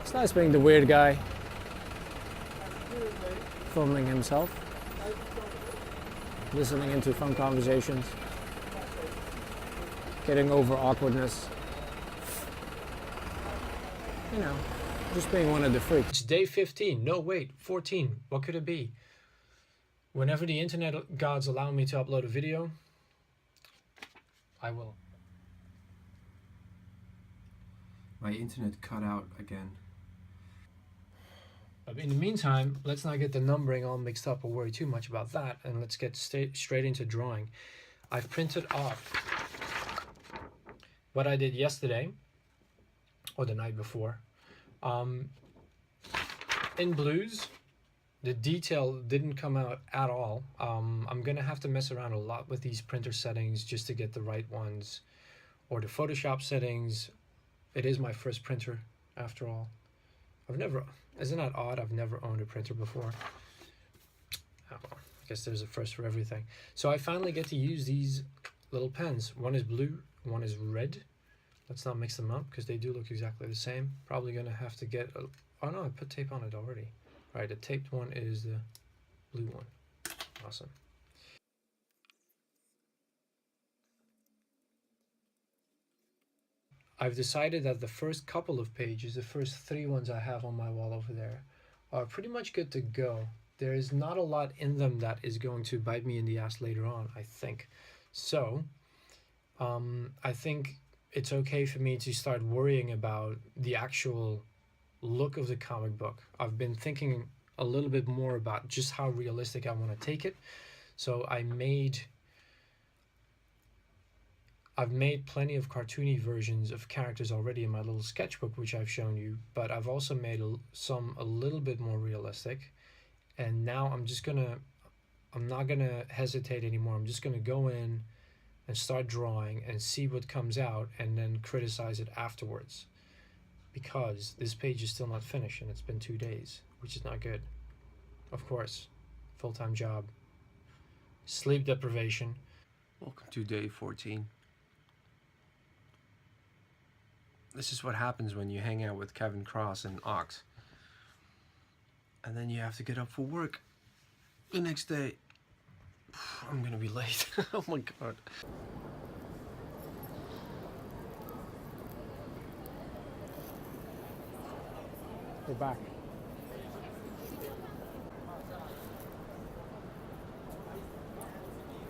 It's nice being the weird guy, filming himself, listening into fun conversations, getting over awkwardness. You know, just being one of the freaks. It's day 15. No, wait, 14. What could it be? Whenever the internet gods allow me to upload a video, I will. My internet cut out again. But in the meantime, let's not get the numbering all mixed up or worry too much about that, and let's get straight into drawing. I've printed off what I did yesterday, or the night before. In blues, the detail didn't come out at all. I'm gonna have to mess around a lot with these printer settings just to get the right ones, or the Photoshop settings. It is my first printer, after all. Isn't that odd? I've never owned a printer before. Oh, well, I guess there's a first for everything. So I finally get to use these little pens. One is blue, one is red. Let's not mix them up because they do look exactly the same. Probably gonna have to get oh no, I put tape on it already. All right, the taped one is the blue one. Awesome. I've decided that the first couple of pages, the first 3 ones I have on my wall over there, are pretty much good to go. There is not a lot in them that is going to bite me in the ass later on, I think. So, I think it's okay for me to start worrying about the actual look of the comic book. I've been thinking a little bit more about just how realistic I want to take it. So I've made plenty of cartoony versions of characters already in my little sketchbook, which I've shown you, but I've also made some a little bit more realistic. And now I'm not gonna hesitate anymore. I'm just gonna go in and start drawing and see what comes out and then criticize it afterwards. Because this page is still not finished and it's been 2 days, which is not good. Of course, full-time job, sleep deprivation. Welcome to day 14. This is what happens when you hang out with Kevin Cross and Ox. And then you have to get up for work the next day. I'm gonna be late. Oh my god. We're back.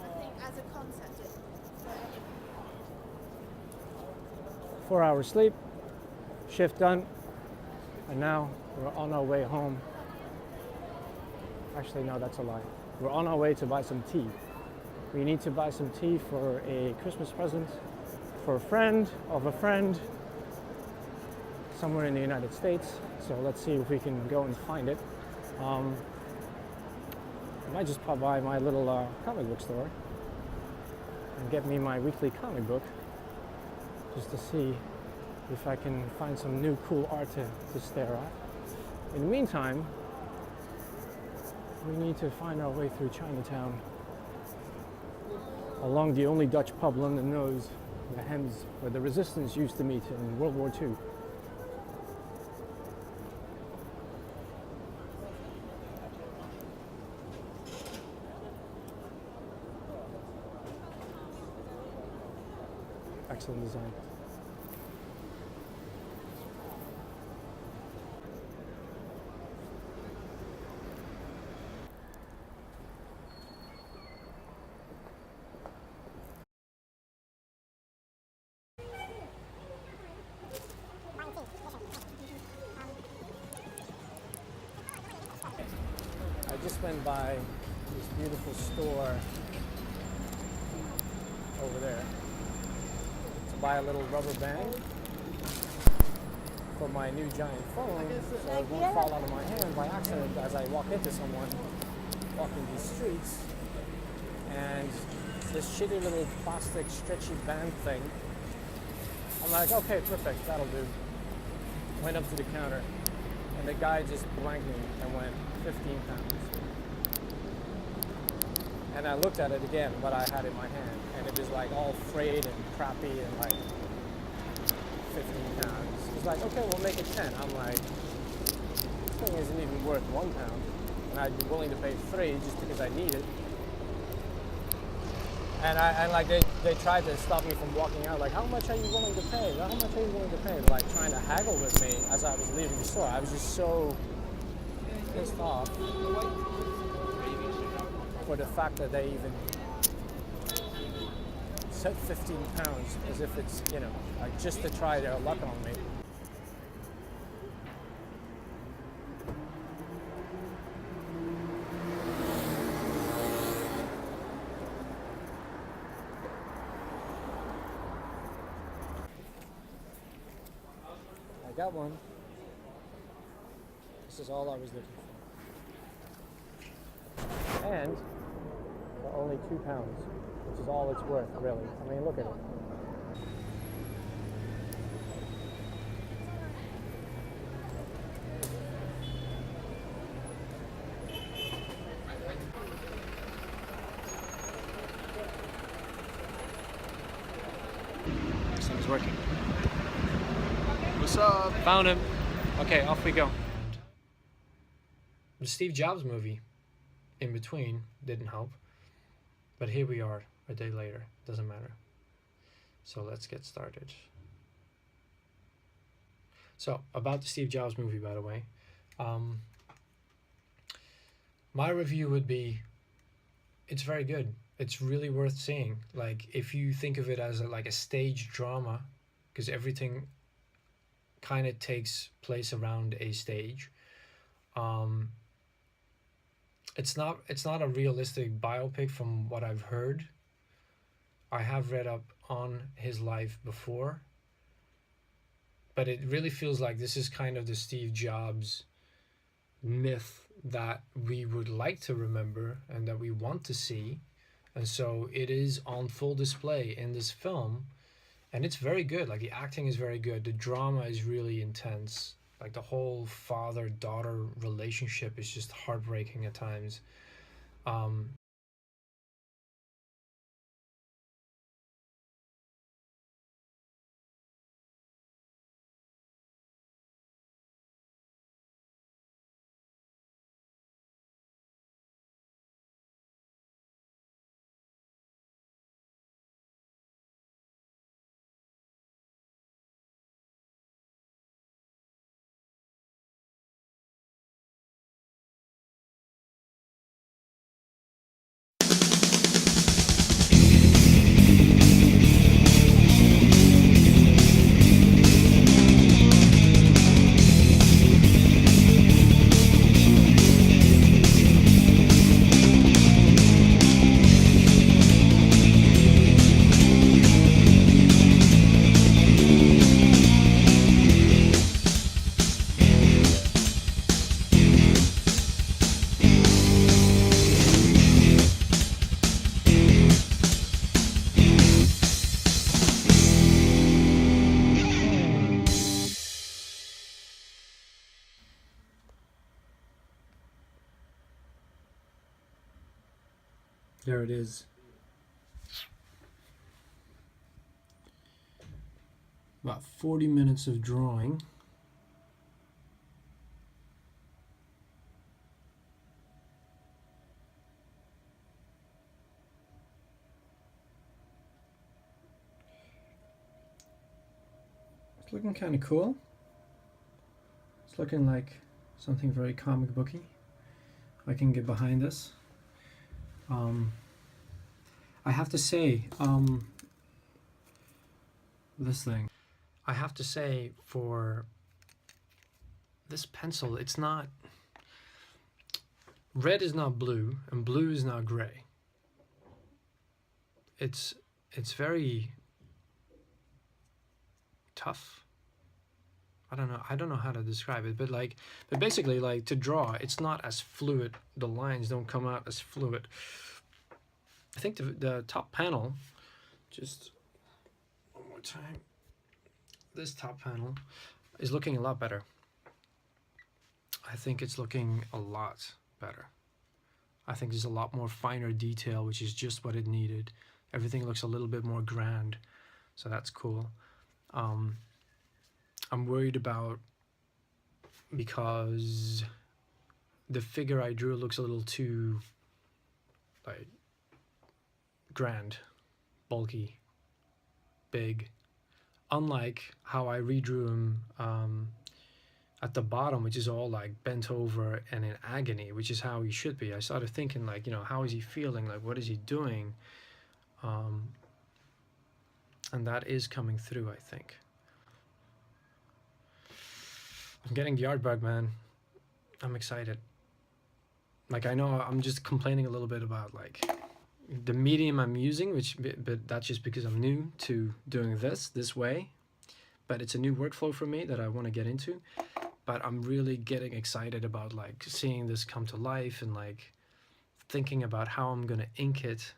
I think as a concept, it's 4 hours sleep, shift done, and now we're on our way home. Actually, no, that's a lie. We're on our way to buy some tea. We need to buy some tea for a Christmas present for a friend of a friend somewhere in the United States. So let's see if we can go and find it. I might just pop by my little comic book store and get me my weekly comic book just to see if I can find some new cool art to stare at. In the meantime, we need to find our way through Chinatown along the only Dutch pub London knows, the Hems, where the resistance used to meet in World War II. Excellent design. I just went by this beautiful store over there to buy a little rubber band for my new giant phone so it won't fall out of my hand by accident as I walk into someone walking these streets. And this shitty little plastic stretchy band thing, I'm like, okay, perfect, that'll do. Went up to the counter and the guy just blanked me and went, 15 pounds. And I looked at it again, what I had in my hand, and it was like all frayed and crappy and like 15 pounds. She's like, okay, we'll make it 10. I'm like, this thing isn't even worth £1, and I'd be willing to pay 3 just because I need it. And like they tried to stop me from walking out. Like, how much are you willing to pay? How much are you willing to pay? Like trying to haggle with me as I was leaving the store. I was just so pissed off for the fact that they even said £15 as if it's, you know, like just to try their luck on me. I got one. This is all I was looking for. And for only £2, which is all it's worth, really. I mean, look at it. This thing's working. What's up? Found him. Okay, off we go. The Steve Jobs movie in between didn't help, but here we are a day later. Doesn't matter. So let's get started. So about the Steve Jobs movie, by the way, my review would be, it's very good. It's really worth seeing. Like, if you think of it as like a stage drama, because everything kind of takes place around a stage. It's not a realistic biopic from what I've heard. I have read up on his life before, but it really feels like this is kind of the Steve Jobs myth that we would like to remember and that we want to see. And so it is on full display in this film. And it's very good. Like, the acting is very good. The drama is really intense. Like, the whole father-daughter relationship is just heartbreaking at times. There it is. About 40 minutes of drawing. It's looking kind of cool. It's looking like something very comic booky. I can get behind this. I have to say, this thing. I have to say, for this pencil, it's not, red is not blue and blue is not gray. It's very tough. I don't know how to describe it, but basically, like, to draw, it's not as fluid. The lines don't come out as fluid. I think the top panel, just one more time, this top panel is looking a lot better. I think it's looking a lot better. I think there's a lot more finer detail, which is just what it needed. Everything looks a little bit more grand, so that's cool. I'm worried about because the figure I drew looks a little too like grand, bulky, big, unlike how I redrew him at the bottom, which is all like bent over and in agony, which is how he should be. I started thinking like, you know, how is he feeling, like what is he doing, and that is coming through, I think. I'm getting the art bug, man. I'm excited. Like, I know I'm just complaining a little bit about like the medium I'm using, but that's just because I'm new to doing this way. But it's a new workflow for me that I want to get into. But I'm really getting excited about like seeing this come to life and like thinking about how I'm gonna ink it.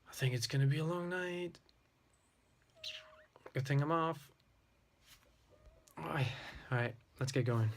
I think it's gonna be a long night. Good thing I'm off. All right, let's get going.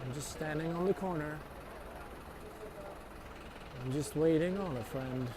I'm just standing on the corner. I'm just waiting on a friend.